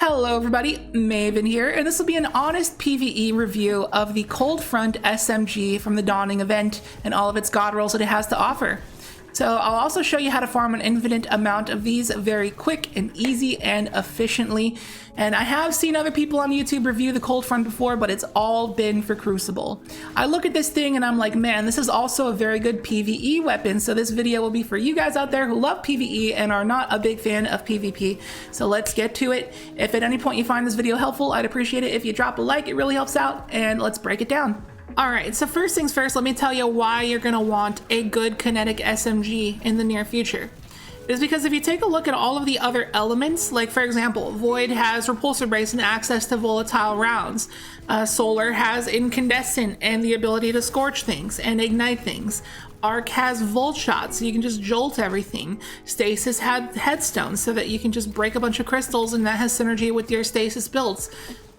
Hello everybody, Maven here, and this will be an honest PvE review of the Cold Front SMG from the Dawning event and all of its god rolls that it has to offer. So I'll also show you how to farm an infinite amount of these very quick and easy and efficiently. And I have seen other people on YouTube review the Cold Front before, but it's all been for Crucible. I look at this thing and I'm like, man, this is also a very good PvE weapon. So this video will be for you guys out there who love PvE and are not a big fan of PvP. So let's get to it. If at any point you find this video helpful, I'd appreciate it if you drop a like, it really helps out, and let's break it down. Alright, so first things first, let me tell you why you're going to want a good Kinetic SMG in the near future. Is because if you take a look at all of the other elements, like for example, Void has repulsor brace and access to volatile rounds. Solar has incandescent and the ability to scorch things and ignite things. Arc has volt shots, so you can just jolt everything. Stasis had headstones, so that you can just break a bunch of crystals, and that has synergy with your stasis builds.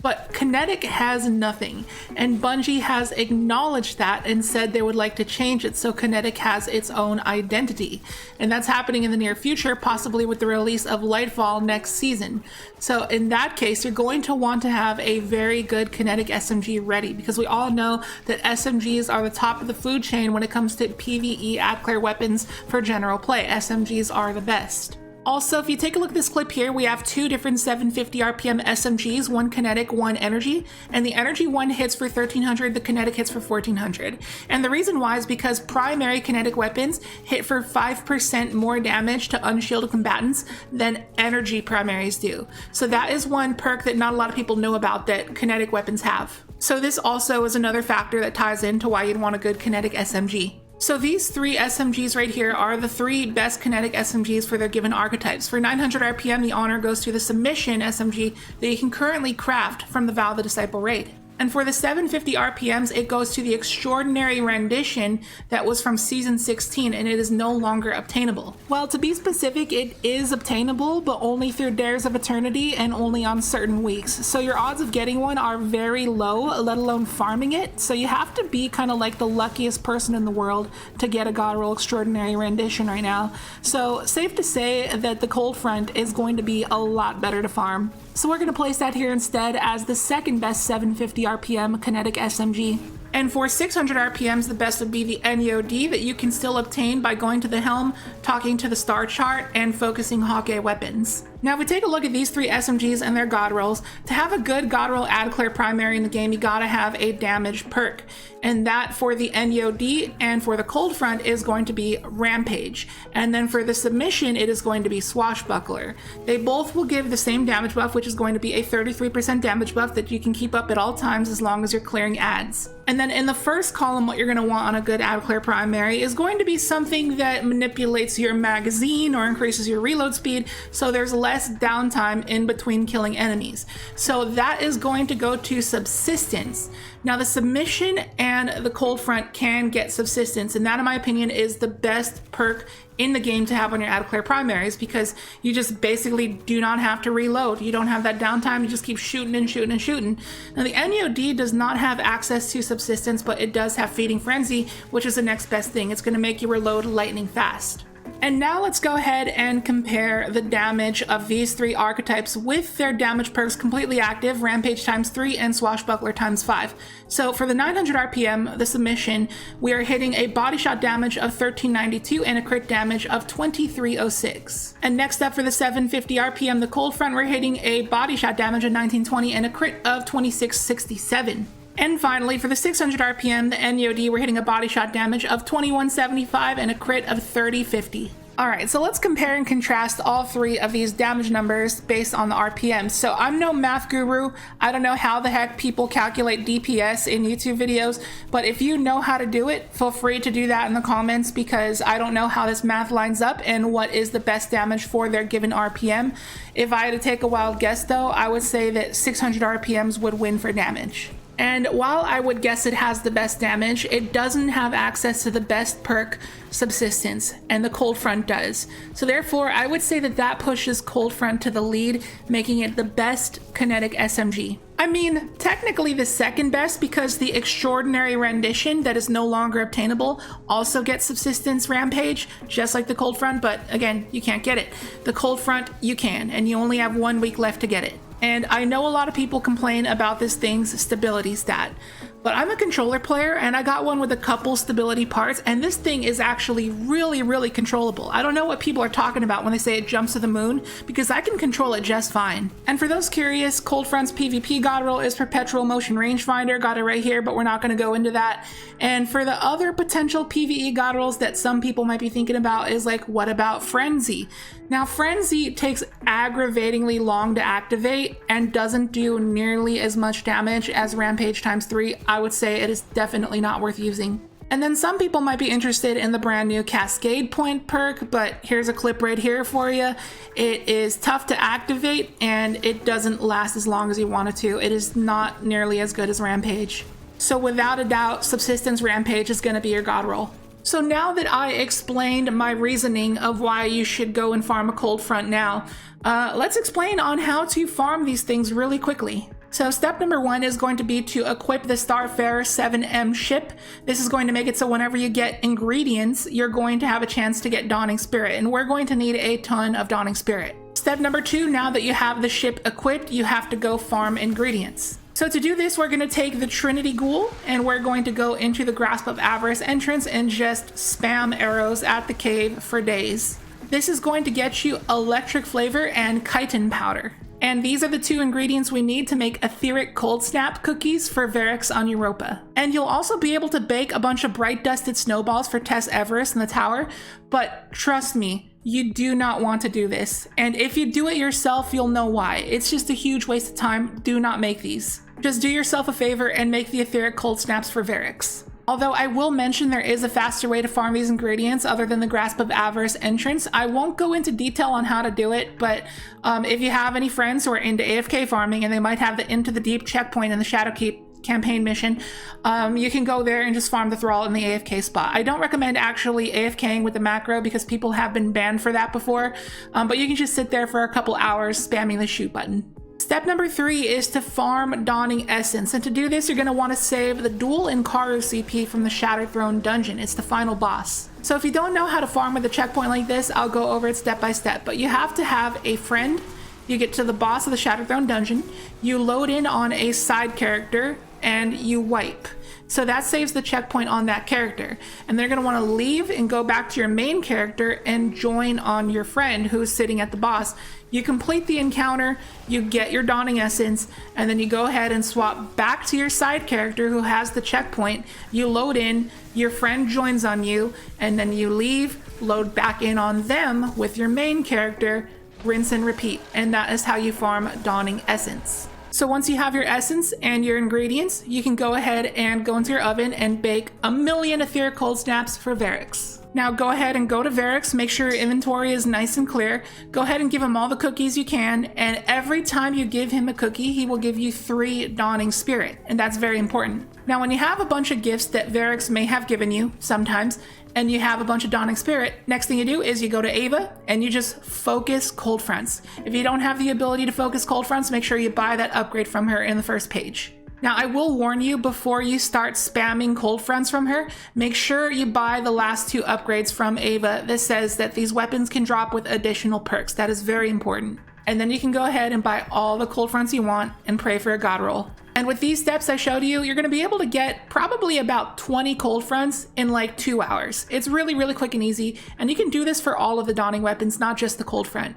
But Kinetic has nothing, and Bungie has acknowledged that and said they would like to change it so Kinetic has its own identity. And that's happening in the near future, possibly with the release of Lightfall next season. So in that case, you're going to want to have a very good Kinetic SMG ready, because we all know that SMGs are the top of the food chain when it comes to PvE ad-clear weapons for general play. SMGs are the best. Also, if you take a look at this clip here, we have two different 750 RPM SMGs, one kinetic, one energy, and the energy one hits for 1300, the kinetic hits for 1400. And the reason why is because primary kinetic weapons hit for 5% more damage to unshielded combatants than energy primaries do. So that is one perk that not a lot of people know about that kinetic weapons have. So this also is another factor that ties into why you'd want a good kinetic SMG. So these three SMGs right here are the three best kinetic SMGs for their given archetypes. For 900 RPM, the honor goes to the Submission SMG that you can currently craft from the Val the Disciple raid. And for the 750 RPMs, it goes to the Extraordinary Rendition that was from Season 16, and it is no longer obtainable. Well, to be specific, it is obtainable, but only through Dares of Eternity and only on certain weeks. So your odds of getting one are very low, let alone farming it. So you have to be kind of like the luckiest person in the world to get a God Roll Extraordinary Rendition right now. So safe to say that the Cold Front is going to be a lot better to farm. So we're going to place that here instead as the second best 750 RPM kinetic SMG. And for 600 RPMs, the best would be the NEOD that you can still obtain by going to the helm, talking to the star chart, and focusing Hawkeye weapons. Now if we take a look at these three SMGs and their god rolls, to have a good god roll ad clear primary in the game, you gotta have a damage perk. And that for the NEOD and for the Cold Front is going to be Rampage. And then for the Submission, it is going to be Swashbuckler. They both will give the same damage buff, which is going to be a 33% damage buff that you can keep up at all times as long as you're clearing ads. And then in the first column, what you're going to want on a good ad clear primary is going to be something that manipulates your magazine or increases your reload speed, so there's less downtime in between killing enemies. So that is going to go to Subsistence. Now the Submission and the Cold Front can get Subsistence, and that in my opinion is the best perk in the game to have on your ad clear primaries, because you just basically do not have to reload. You don't have that downtime, you just keep shooting and shooting and shooting. Now the NEOD does not have access to Subsistence, but it does have Feeding Frenzy, which is the next best thing. It's going to make you reload lightning fast. And now let's go ahead and compare the damage of these three archetypes with their damage perks completely active, Rampage ×3 and Swashbuckler ×5. So for the 900 RPM, the Submission, we are hitting a body shot damage of 1392 and a crit damage of 2306. And next up for the 750 RPM, the Cold Front, we're hitting a body shot damage of 1920 and a crit of 2667. And finally, for the 600 RPM, the NEOD, we're hitting a body shot damage of 2175 and a crit of 3050. Alright, so let's compare and contrast all three of these damage numbers based on the RPM. So I'm no math guru. I don't know how the heck people calculate DPS in YouTube videos, but if you know how to do it, feel free to do that in the comments, because I don't know how this math lines up and what is the best damage for their given RPM. If I had to take a wild guess though, I would say that 600 RPMs would win for damage. And while I would guess it has the best damage, it doesn't have access to the best perk subsistence, and the Cold Front does. So therefore, I would say that that pushes Cold Front to the lead, making it the best Kinetic SMG. I mean, technically the second best, because the Extraordinary Rendition that is no longer obtainable also gets Subsistence Rampage, just like the Cold Front, but again, you can't get it. The Cold Front, you can, and you only have 1 week left to get it. And I know a lot of people complain about this thing's stability stat, but I'm a controller player and I got one with a couple stability parts, and this thing is actually really controllable. I don't know what people are talking about when they say it jumps to the moon, because I can control it just fine. And for those curious, Cold Front's PvP god roll is Perpetual Motion Rangefinder. Got it right here, but we're not going to go into that. And for the other potential PvE god rolls that some people might be thinking about is like, what about Frenzy? Now, Frenzy takes aggravatingly long to activate and doesn't do nearly as much damage as Rampage ×3. I would say it is definitely not worth using. And then some people might be interested in the brand new Cascade Point perk, but here's a clip right here for you. It is tough to activate and it doesn't last as long as you want it to. It is not nearly as good as Rampage. So without a doubt, Subsistence Rampage is going to be your god roll. So now that I explained my reasoning of why you should go and farm a Cold Front now, let's explain on how to farm these things really quickly. So step number 1 is going to be to equip the Starfarer 7M ship. This is going to make it so whenever you get ingredients, you're going to have a chance to get Dawning Spirit, and we're going to need a ton of Dawning Spirit. Step number 2, now that you have the ship equipped, you have to go farm ingredients. So to do this, we're going to take the Trinity Ghoul and we're going to go into the Grasp of Avarice entrance and just spam arrows at the cave for days. This is going to get you Electric Flavor and Chitin Powder. And these are the 2 ingredients we need to make Etheric Cold Snap cookies for Varix on Europa. And you'll also be able to bake a bunch of Bright Dusted Snowballs for Tess Everest in the tower, but trust me, you do not want to do this. And if you do it yourself, you'll know why. It's just a huge waste of time. Do not make these. Just do yourself a favor and make the Etheric Cold Snaps for Varix. Although I will mention there is a faster way to farm these ingredients other than the Grasp of Avarice entrance. I won't go into detail on how to do it, but if you have any friends who are into AFK farming and they might have the Into the Deep checkpoint in the Shadowkeep campaign mission, you can go there and just farm the Thrall in the AFK spot. I don't recommend actually AFKing with the macro because people have been banned for that before, but you can just sit there for a couple hours spamming the shoot button. Step number 3 is to farm Dawning Essence, and to do this you're going to want to save the Dual Inkaru CP from the Shattered Throne dungeon. It's the final boss. So if you don't know how to farm with a checkpoint like this, I'll go over it step by step, but you have to have a friend. You get to the boss of the Shattered Throne dungeon, you load in on a side character, and you wipe. So that saves the checkpoint on that character. And they're going to want to leave and go back to your main character and join on your friend who's sitting at the boss. You complete the encounter, you get your Dawning Essence, and then you go ahead and swap back to your side character who has the checkpoint. You load in, your friend joins on you, and then you leave, load back in on them with your main character, rinse and repeat. And that is how you farm Dawning Essence. So once you have your essence and your ingredients, you can go ahead and go into your oven and bake 1,000,000 Etheric Cold Snaps for Varix. Now go ahead and go to Varix, make sure your inventory is nice and clear. Go ahead and give him all the cookies you can, and every time you give him a cookie, he will give you 3 Dawning Spirit, and that's very important. Now when you have a bunch of gifts that Varix may have given you sometimes, and you have a bunch of Dawning Spirit, next thing you do is you go to Ava and you just focus Cold Fronts. If you don't have the ability to focus Cold Fronts, make sure you buy that upgrade from her in the first page. Now I will warn you, before you start spamming Cold Fronts from her, make sure you buy the last 2 upgrades from Ava that says that these weapons can drop with additional perks. That is very important. And then you can go ahead and buy all the Cold Fronts you want and pray for a god roll. And with these steps I showed you, you're going to be able to get probably about 20 Cold Fronts in like 2 hours. It's really quick and easy, and you can do this for all of the Dawning weapons, not just the Cold Front.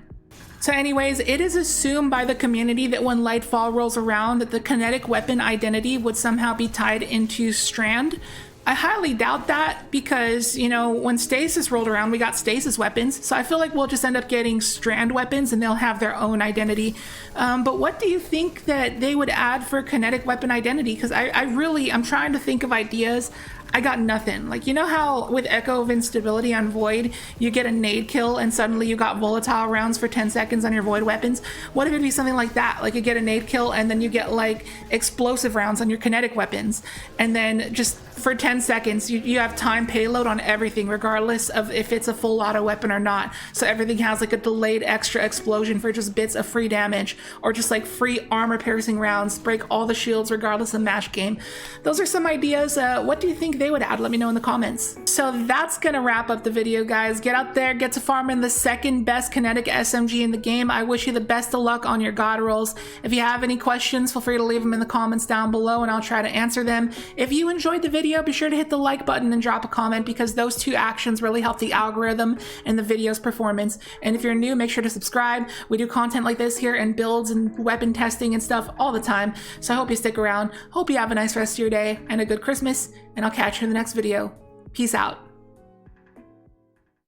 So anyways, it is assumed by the community that when Lightfall rolls around that the kinetic weapon identity would somehow be tied into Strand. I highly doubt that because, you know, when Stasis rolled around, we got Stasis weapons. So I feel like we'll just end up getting Strand weapons and they'll have their own identity. But what do you think that they would add for kinetic weapon identity? Because I'm trying to think of ideas. I got nothing. Like, you know how with Echo of Instability on Void, you get a nade kill and suddenly you got volatile rounds for 10 seconds on your Void weapons? What if it'd be something like that? Like you get a nade kill and then you get like explosive rounds on your kinetic weapons. And then just for 10 seconds, you have time payload on everything, regardless of if it's a full auto weapon or not. So everything has like a delayed extra explosion for just bits of free damage, or just like free armor piercing rounds, break all the shields regardless of match game. Those are some ideas. What do you think they would add? Let me know in the comments. So that's gonna wrap up the video, guys. Get out there, get to farming the second best kinetic SMG in the game. I wish you the best of luck on your god rolls. If you have any questions, feel free to leave them in the comments down below and I'll try to answer them. If you enjoyed the video, be sure to hit the like button and drop a comment, because those two actions really help the algorithm and the video's performance. And if you're new, make sure to subscribe. We do content like this here and builds and weapon testing and stuff all the time. So I hope you stick around. Hope you have a nice rest of your day and a good Christmas, and I'll catch you in the next video. Peace out.